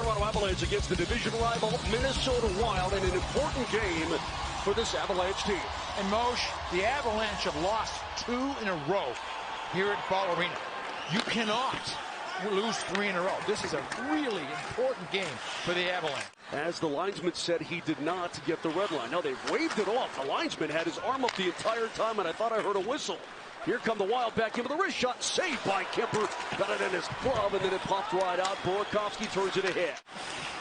Colorado Avalanche against the division rival Minnesota Wild in an important game for this Avalanche team. And Moshe, the Avalanche have lost 2 in a row here at Ball Arena. You cannot lose 3 in a row. This is a really important game for the Avalanche. As the linesman said, he did not get the red line. Now they've waved it off. The linesman had his arm up the entire time, and I thought I heard a whistle. Here come the Wild back in with a wrist shot. Saved by Kemper. Got it in his glove, and then it popped right out. Burakovsky turns it ahead.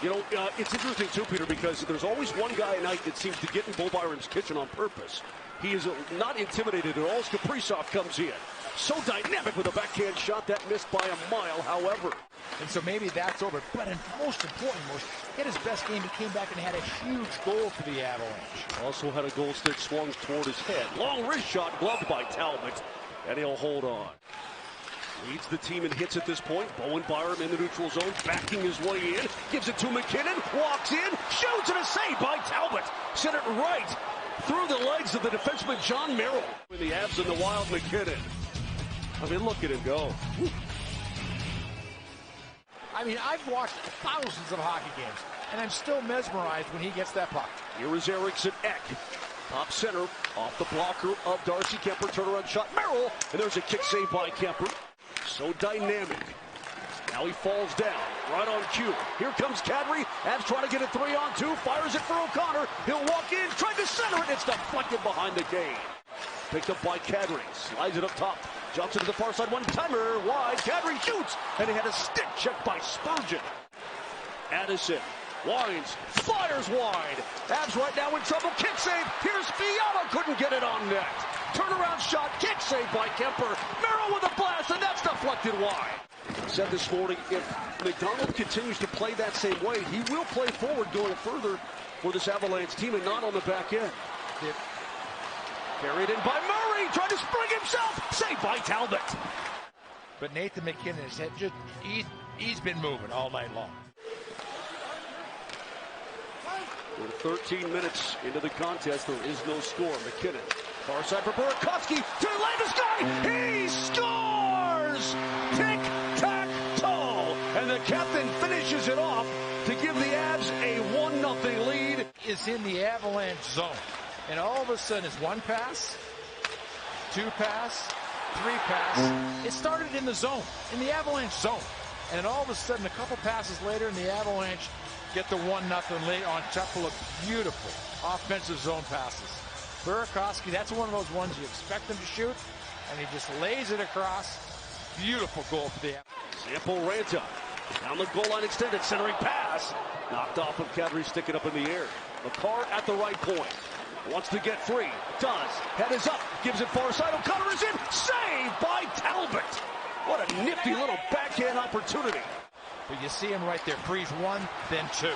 You know, it's interesting, too, Peter, because there's always one guy at night that seems to get in Bo Byram's kitchen on purpose. He is not intimidated at all as Kaprizov comes in. So dynamic with a backhand shot that missed by a mile, however. And so maybe that's over. But most important, he had his best game. He came back and had a huge goal for the Avalanche. Also had a goal stick swung toward his head. Long wrist shot gloved by Talbot. And he'll hold on. Leads the team in hits at this point. Bowen Byram in the neutral zone, backing his way in. Gives it to McKinnon. Walks in. Shoots, and a save by Talbot. Sent it right through the legs of the defenseman John Merrill. In the Avs and the Wild, McKinnon. I mean, look at him go. Woo. I mean, I've watched thousands of hockey games, and I'm still mesmerized when he gets that puck. Here is Eriksson Ek. Top center, off the blocker of Darcy Kemper. Turnaround shot, Merrill. And there's a kick save by Kemper. So dynamic. Now he falls down, right on cue. Here comes Kadri. Avs trying to get it 3-on-2. Fires it for O'Connor. He'll walk in, tried to center it. It's deflected behind the game. Picked up by Kadri. Slides it up top. Jumps into the far side, one-timer, wide, Kadri shoots, and he had a stick checked by Spurgeon. Addison winds, fires wide. Avs right now in trouble, kick save, here's Fiala, couldn't get it on net. Turnaround shot, kick save by Kemper. Merrill with a blast, and that's deflected wide. Said this morning, if McDonald continues to play that same way, he will play forward going further for this Avalanche team and not on the back end. Carried in by Murray, trying to spring himself, saved by Talbot. But Nathan McKinnon has had he's been moving all night long. We're 13 minutes into the contest, there is no score. McKinnon, far side for Burakovsky, to Landeskog, he scores! Tic-tac-toe, and the captain finishes it off to give the Avs a 1-0 lead. Is in the Avalanche zone. And all of a sudden, it's 1 pass, 2 pass, 3 pass. It started in the zone, in the Avalanche zone. And then all of a sudden, a couple passes later, and the Avalanche get the 1-0 lead on a couple of beautiful offensive zone passes. Burakovsky, that's one of those ones you expect him to shoot, and he just lays it across. Beautiful goal for the Avalanche. Sample Ranta, down the goal line extended, centering pass. Knocked off of Kadri, sticking up in the air. McCarr at the right point. Wants to get free. Does. Head is up. Gives it far side. O'Connor is in. Saved by Talbot. What a nifty little backhand opportunity. But you see him right there. Freeze 1, then 2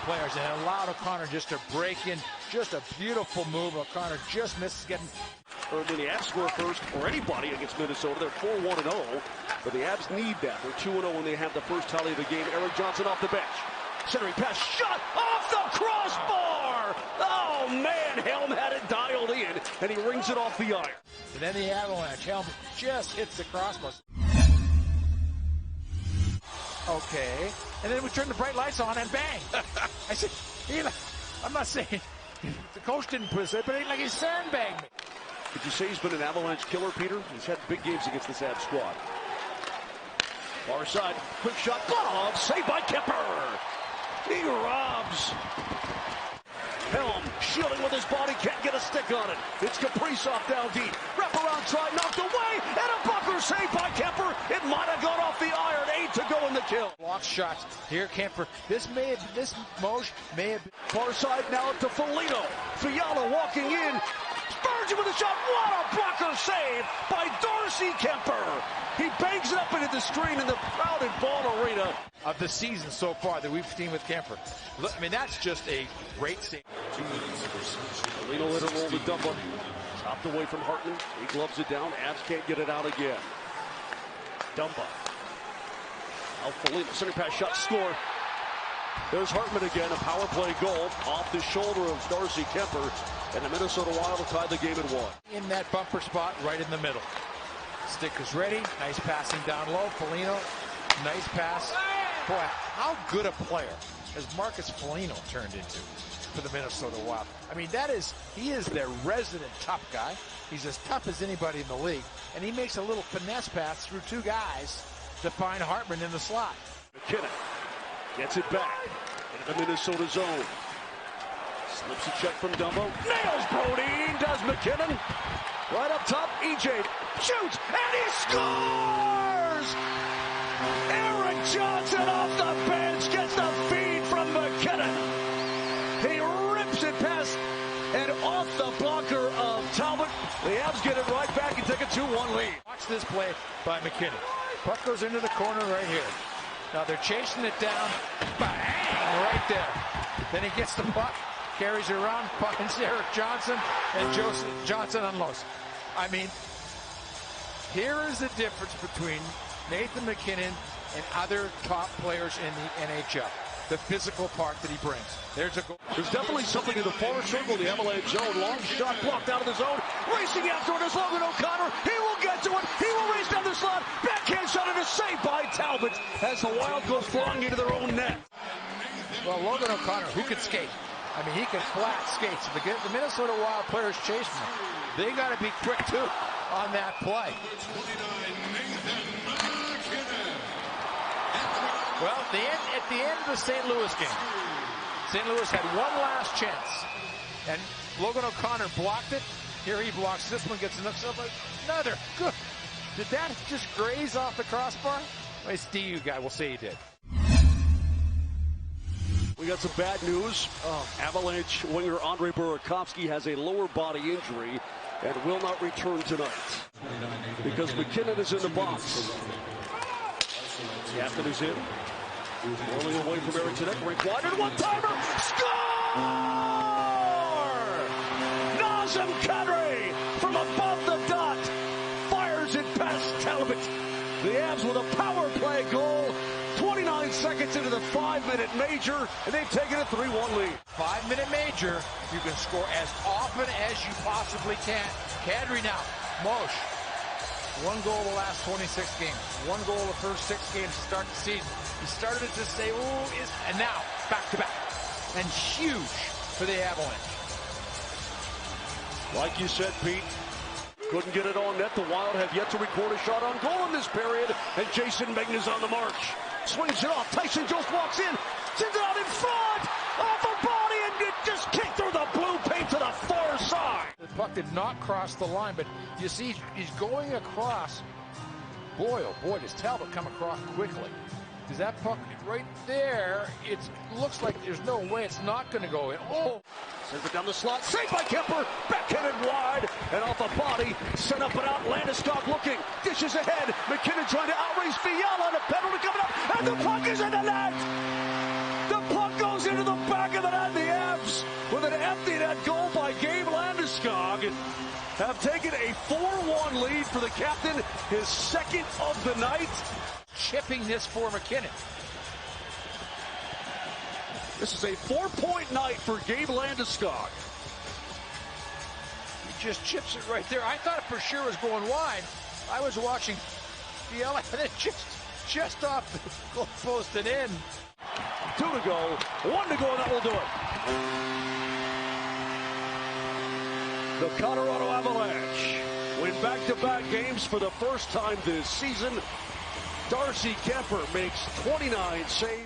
players. And allowed O'Connor just to break in. Just a beautiful move. O'Connor just misses getting. When the Avs score first for anybody against Minnesota, they're 4-1-0. But the Avs need that. They're 2-0 when they have the first tally of the game. Eric Johnson off the bench. Centering pass, shot off the crossbar! Oh man, Helm had it dialed in, and he rings it off the iron. And then the Avalanche, Helm just hits the crossbar. Okay, and then we turn the bright lights on and bang! I said, I'm not saying the coach didn't put it, but like he sandbagged me. Did you say he's been an Avalanche killer, Peter? He's had big games against this Avs squad. Far side, quick shot, glove, saved by Kemper. He robs. Helm shielding with his body, can't get a stick on it. It's Kaprizov down deep. Wraparound try, knocked away, and a bunker saved by Kemper. It might have gone off the iron. 8 to go in the kill. Block shots. Here, Kemper. This Moshe may have been. Far side now to Foligno. Fiala walking in. Spurgeon with a shot. What a blocker save by Darcy Kemper. He bangs it up into the screen in the crowded Ball Arena. Of the season so far that we've seen with Kemper. I mean, that's just a great save. Foligno let it roll the dump. Chopped away from Hartman. He gloves it down. Avs can't get it out again. Dumba. Now Foligno, center pass shot, score. There's Hartman again, a power play goal off the shoulder of Darcy Kemper, and the Minnesota Wild will tie the game at 1. In that bumper spot right in the middle. Stick is ready. Nice passing down low. Foligno, nice pass. Boy, how good a player has Marcus Foligno turned into for the Minnesota Wild? I mean, he is their resident tough guy. He's as tough as anybody in the league, and he makes a little finesse pass through two guys to find Hartman in the slot. McKinnon gets it back into the Minnesota zone. Slips a check from Dumbo. Nails Brodeen, does McKinnon. Right up top, EJ shoots, and he scores! Eric Johnson off the bench gets the feed from McKinnon. He rips it past and off the blocker of Talbot. The Avs get it right back and take a 2-1 lead. Watch this play by McKinnon. Puck goes into the corner right here. Now they're chasing it down. Bang! Right there. Then he gets the puck, carries it around, finds Eric Johnson, and Johnson unloads. I mean, here is the difference between Nathan McKinnon and other top players in the NHL. The physical part that he brings. There's a goal. There's definitely something in the far circle, the Avalanche zone. Long shot blocked out of the zone. Racing after it is Logan O'Connor. He will get to it. He will race down the slot. Backhand shot and a save by Talbot as the Wild goes flying into their own net. Well, Logan O'Connor, who can skate? I mean, he can flat skate. So the Minnesota Wild players chasing him. They got to be quick, too, on that play. Well, at the end of the St. Louis game, St. Louis had one last chance, and Logan O'Connor blocked it. Here he blocks this one, gets another. Good. Did that just graze off the crossbar? Well, it's DU guy. We'll say he did. We got some bad news. Avalanche winger Andre Burakovsky has a lower body injury and will not return tonight because McKinnon is in the box. Captain is in. Rolling away from Eric Tedek. Rink wide and one-timer. Score! Nazem Kadri from above the dot. Fires it past Talbot. The Avs with a power play goal. 29 seconds into the 5-minute major, and they've taken a 3-1 lead. 5-minute major, you can score as often as you possibly can. Kadri now. Mosh. 1 goal the last 26 games. 1 goal the first 6 games to start the season. He started to say, and now, back-to-back. And huge for the Avalanche. Like you said, Pete, couldn't get it on net. The Wild have yet to record a shot on goal in this period, and Jason Megna's on the march. Swings it off. Tyson Jost walks in, sends it out in front, off a body, and it just kicked through the blue paint to the far side. The puck did not cross the line, but you see he's going across. Boy, oh boy, does Talbot come across quickly. Because that puck right there, it looks like there's no way it's not going to go in. Oh! Sends it down the slot, saved by Kemper, backhanded wide, and off a body, sent up and out, Landeskog looking, dishes ahead, McKinnon trying to outrace Fiala, and a penalty coming up, and the puck is in the net! The puck goes into the back of the net, the Avs, with an empty net goal by Gabe Landeskog, have taken a 4-1 lead for the captain, his second of the night. Chipping this for McKinnon. This is a 4-point night for Gabe Landeskog. He just chips it right there. I thought it for sure was going wide. I was watching Fiala, and it just off the goal post and in. 2 to go, 1 to go, and that will do it. The Colorado Avalanche win back-to-back games for the first time this season. Darcy Kemper makes 29 saves.